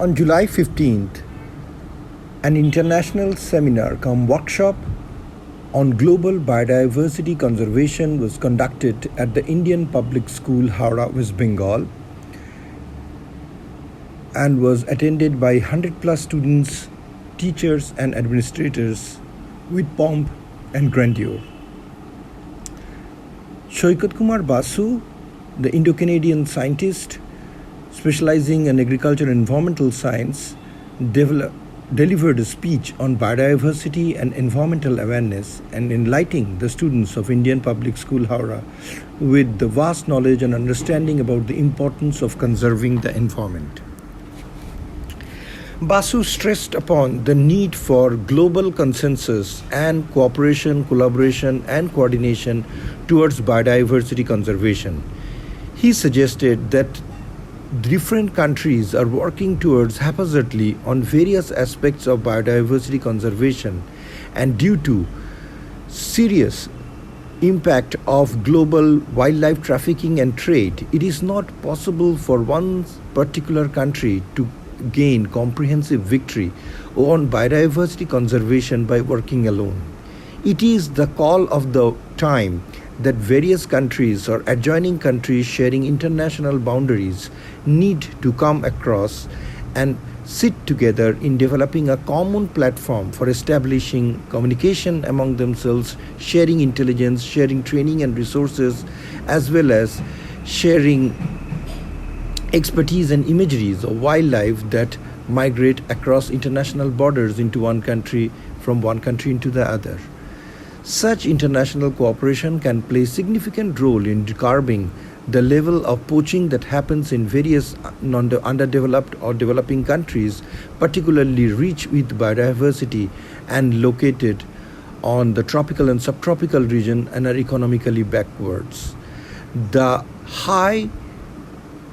On July 15th, an international seminar cum workshop on global biodiversity conservation was conducted at the Indian Public School, Howrah, West Bengal, and was attended by 100 plus students, teachers and administrators with pomp and grandeur. Shoikat Kumar Basu, the Indo-Canadian scientist specializing in agriculture and environmental science, delivered a speech on biodiversity and environmental awareness and enlightening the students of Indian Public School, Howrah, with the vast knowledge and understanding about the importance of conserving the environment. Basu stressed upon the need for global consensus and cooperation, collaboration and coordination towards biodiversity conservation. He suggested that different countries are working towards haphazardly on various aspects of biodiversity conservation, and due to serious impact of global wildlife trafficking and trade, it is not possible for one particular country to gain comprehensive victory on biodiversity conservation by working alone. It is the call of the time that various countries or adjoining countries sharing international boundaries need to come across and sit together in developing a common platform for establishing communication among themselves, sharing intelligence, sharing training and resources, as well as sharing expertise and imageries of wildlife that migrate across international borders into one country, from one country into the other. Such international cooperation can play a significant role in curbing the level of poaching that happens in various underdeveloped or developing countries, particularly rich with biodiversity and located on the tropical and subtropical region and are economically backwards. The high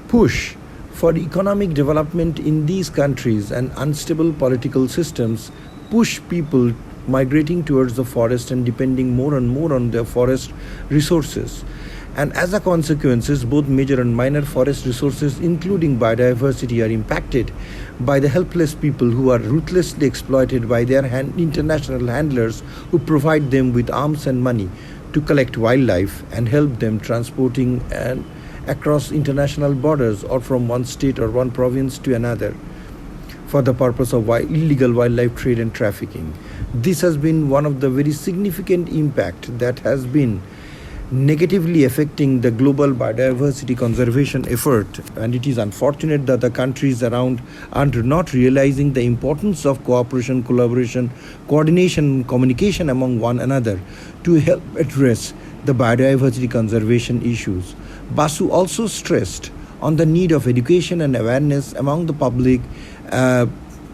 push for economic development in these countries and unstable political systems push people migrating towards the forest and depending more and more on their forest resources. And as a consequence, both major and minor forest resources, including biodiversity, are impacted by the helpless people who are ruthlessly exploited by their international handlers who provide them with arms and money to collect wildlife and help them transporting and across international borders or from one state or one province to another for the purpose of illegal wildlife trade and trafficking. This has been one of the very significant impact that has been negatively affecting the global biodiversity conservation effort, and it is unfortunate that the countries around are not realizing the importance of cooperation, collaboration, coordination, communication among one another to help address the biodiversity conservation issues. Basu also stressed on the need of education and awareness among the public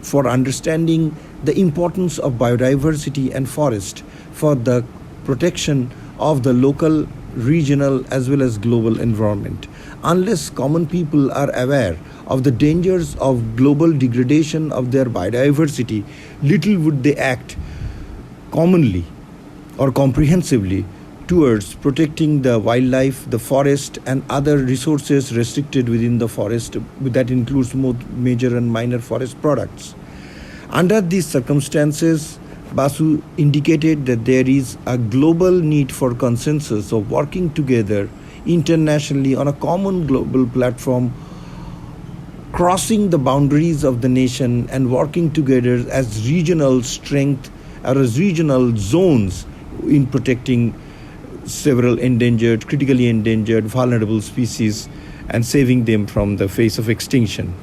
for understanding the importance of biodiversity and forest for the protection of the local, regional as well as global environment. Unless common people are aware of the dangers of global degradation of their biodiversity, little would they act commonly or comprehensively towards protecting the wildlife, the forest and other resources restricted within the forest. That includes both major and minor forest products. Under these circumstances, Basu indicated that there is a global need for consensus of working together internationally on a common global platform, crossing the boundaries of the nation and working together as regional strength or as regional zones in protecting several endangered, critically endangered, vulnerable species and saving them from the face of extinction.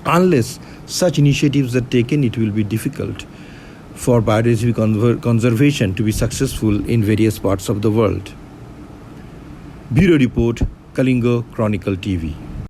Unless such initiatives are taken, it will be difficult for biodiversity conservation to be successful in various parts of the world. Bureau Report, Kalinga, Chronicle TV.